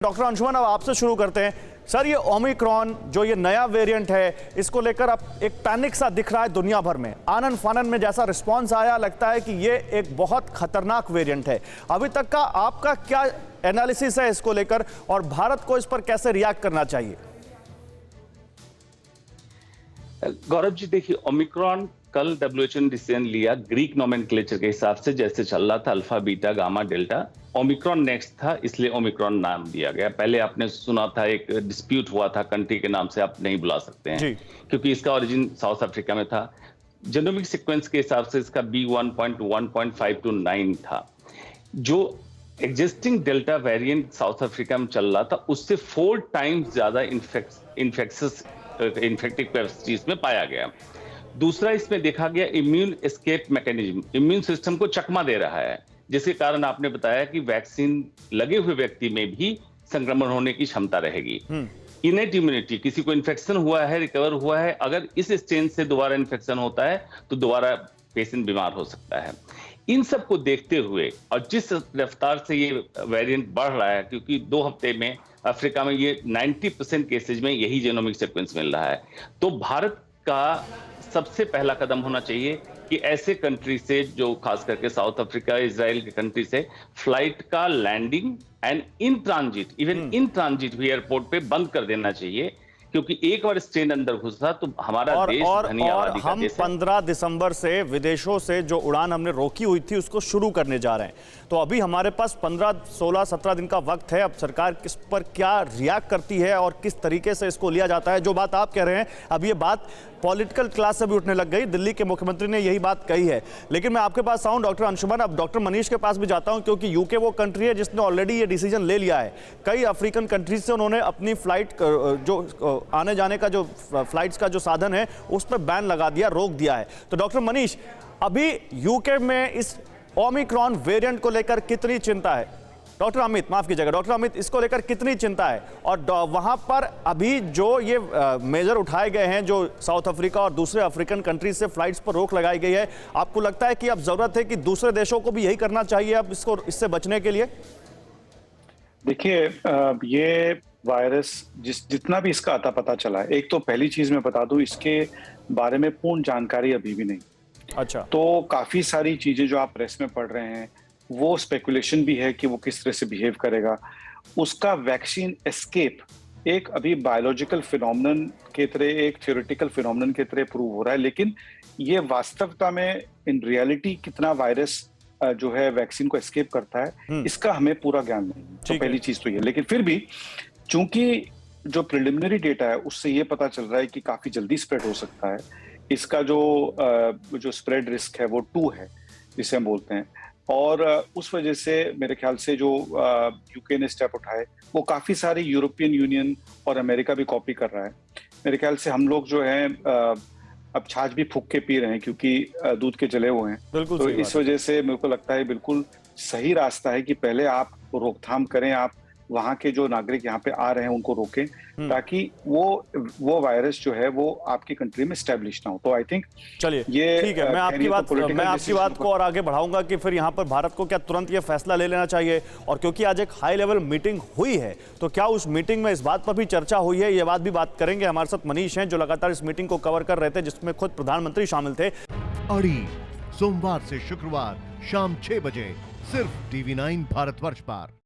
Doctor Anshuman, अब आपसे शुरू करते हैं। सर, ये ओमिक्रॉन जो ये नया वेरिएंट है, इसको लेकर अब एक पैनिक सा दिख रहा है दुनिया भर में। आनन फानन में जैसा रिस्पांस आया, लगता है कि ये एक बहुत खतरनाक वेरिएंट है। अभी तक का आपका क्या एनालिसिस है इसको लेकर, और भारत को इस पर कैसे रिएक्ट करना चाहिए? गौरव जी, देखिए, ओमिक्रॉन कल WHO ने डिसीजन लिया ग्रीक नोमेनक्लेचर के हिसाब से, जैसे चल रहा था alpha beta gamma delta. Omicron next था, इसलिए ओमिक्रॉन नाम दिया गया। पहले आपने सुना था, एक डिस्प्यूट हुआ था कंट्री के नाम से आप नहीं बुला सकते हैं क्योंकि इसका ओरिजिन साउथ अफ्रीका में था। जेनोमिक सीक्वेंस के हिसाब से इसका B1.1.5 था। जो existing delta variant south Africa में चल रहा था, उससे 4 टाइम्स ज्यादा इन्फेक्टिव कैपेसिटीज में पाया गया। दूसरा, इसमें देखा गया immune escape mechanism, immune system को चकमा दे रहा है, जिसके कारण आपने बताया कि वैक्सीन लगे हुए व्यक्ति में भी संक्रमण होने की क्षमता रहेगी। इनेट इम्यूनिटी, किसी को इन्फेक्शन हुआ है, रिकवर हुआ है, अगर इस स्ट्रेन से दोबारा इन्फेक्शन होता है तो दोबारा पेशेंट बीमार हो सकता है। इन सब को देखते हुए और जिस रफ्तार से ये वेरिएंट बढ़ रहा है, क्योंकि 2 हफ्ते में अफ्रीका में ये 90% केसेज में यही जेनोमिक सीक्वेंस मिल रहा है, तो भारत का सबसे पहला कदम होना चाहिए कि ऐसे कंट्री से, जो खास करके साउथ अफ्रीका, इजराइल के कंट्री से, फ्लाइट का landing and in transit, even in transit भी एयरपोर्ट पे बंद कर देना चाहिए, क्योंकि एक बार स्ट्रेन अंदर घुसा तो हमारा देश धनी आबादी का देश है। 15 दिसंबर से विदेशों से जो उड़ान हमने रोकी हुई थी उसको शुरू करने जा रहे हैं, तो अभी हमारे पास 15, 16, 17 दिन का वक्त है। अब सरकार किस पर क्या रिएक्ट करती है और किस तरीके से इसको लिया जाता है। जो बात आप कह रहे हैं, अब ये बात पॉलिटिकल क्लास से भी उठने लग गई। दिल्ली के मुख्यमंत्री ने यही बात कही है। लेकिन मैं आपके पास आऊं डॉक्टर अंशुमन, अब डॉक्टर मनीष के पास भी जाता हूं, क्योंकि यूके वो कंट्री है जिसने ऑलरेडी ये डिसीजन ले लिया है। कई अफ्रीकन कंट्रीज से उन्होंने अपनी फ्लाइट, जो आने जाने का जो फ्लाइट्स का जो साधन है, उस पर बैन लगा दिया, रोक दिया है। तो डॉक्टर मनीष, अभी यूके में इस ओमिक्रॉन वेरिएंट को लेकर कितनी चिंता है? डॉक्टर अमित, माफ कीजिएगा, डॉक्टर अमित, इसको लेकर कितनी चिंता है? और वहां पर अभी जो ये मेजर उठाए गए हैं, जो साउथ अफ्रीका और दूसरे अफ्रीकन कंट्रीज से फ्लाइट्स पर रोक लगाई गई है, आपको लगता है कि अब जरूरत है कि दूसरे देशों को भी यही करना चाहिए अब इससे बचने के लिए? देखिए, ये वायरस जितना भी इसका आता पता चला है, एक तो पहली चीज मैं बता दूं, इसके बारे में पूर्ण जानकारी अभी भी नहीं। अच्छा। तो काफी सारी चीजें जो आप प्रेस में पढ़ रहे हैं, वो स्पेकुलेशन भी है कि वो किस तरह से बिहेव करेगा। उसका वैक्सीन एस्केप एक अभी बायोलॉजिकल फिनोमेनन के तरह, एक थ्योरेटिकल फिनोमेनन के तरह प्रूव हो रहा है, लेकिन ये वास्तविकता में इन रियलिटी कितना वायरस जो है वैक्सीन को एस्केप करता है, इसका हमें पूरा ज्ञान नहीं है। तो पहली चीज तो ये, लेकिन फिर भी चूंकि जो प्रिलिमिनरी डेटा है उससे ये पता चल रहा है कि काफी जल्दी स्प्रेड हो सकता है। इसका जो स्प्रेड रिस्क है वो 2 है, जिसे हम बोलते हैं। और उस वजह से मेरे ख्याल से जो यूके ने स्टेप उठाए, वो काफी सारी यूरोपियन यूनियन और अमेरिका भी कॉपी कर रहा है। मेरे ख्याल से हम लोग जो है अब छाछ भी फूंक के पी रहे हैं, क्योंकि दूध के जले हुए हैं। तो इस वजह से मेरे को लगता है बिल्कुल सही रास्ता है कि पहले आप रोकथाम करें, आप वहां के जो नागरिक यहाँ पे आ रहे हैं उनको रोकें, ताकि वो वायरस जो है वो आपकी कंट्री में स्टैब्लिश ना हो। तो आई थिंक, चलिए ये ठीक है। मैं आपकी बात को और आगे बढ़ाऊंगा कि फिर यहाँ पर भारत को क्या तुरंत ये फैसला ले लेना चाहिए। और क्योंकि आज एक हाई लेवल मीटिंग हुई है, तो क्या उस मीटिंग में इस बात पर भी चर्चा हुई है, ये बात करेंगे। हमारे साथ मनीष हैं, जो लगातार इस मीटिंग को कवर कर रहे थे, जिसमें खुद प्रधानमंत्री शामिल थे। अड़ी सोमवार से शुक्रवार शाम 6 बजे सिर्फ TV9 भारतवर्ष पर।